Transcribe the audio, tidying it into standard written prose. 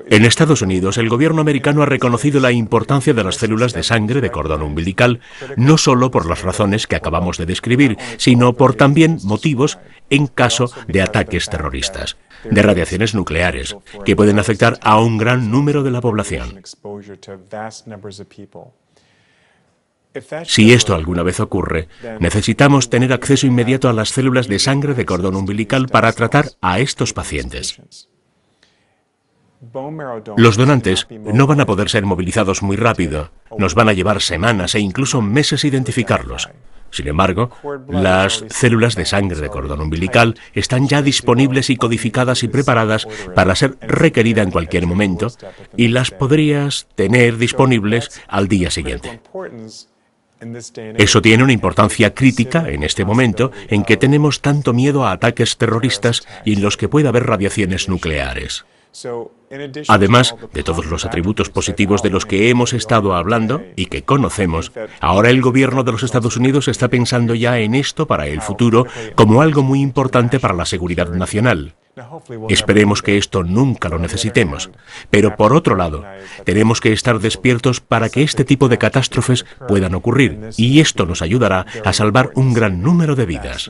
En Estados Unidos, el gobierno americano ha reconocido la importancia de las células de sangre de cordón umbilical, no solo por las razones que acabamos de describir, sino por también motivos en caso de ataques terroristas, de radiaciones nucleares, que pueden afectar a un gran número de la población. Si esto alguna vez ocurre, necesitamos tener acceso inmediato a las células de sangre de cordón umbilical para tratar a estos pacientes. Los donantes no van a poder ser movilizados muy rápido, nos van a llevar semanas e incluso meses identificarlos. Sin embargo, las células de sangre de cordón umbilical están ya disponibles y codificadas y preparadas para ser requerida en cualquier momento y las podrías tener disponibles al día siguiente. Eso tiene una importancia crítica en este momento en que tenemos tanto miedo a ataques terroristas y en los que puede haber radiaciones nucleares. Además de todos los atributos positivos de los que hemos estado hablando y que conocemos, ahora el gobierno de los Estados Unidos está pensando ya en esto para el futuro como algo muy importante para la seguridad nacional. Esperemos que esto nunca lo necesitemos, pero por otro lado, tenemos que estar despiertos para que este tipo de catástrofes puedan ocurrir, y esto nos ayudará a salvar un gran número de vidas.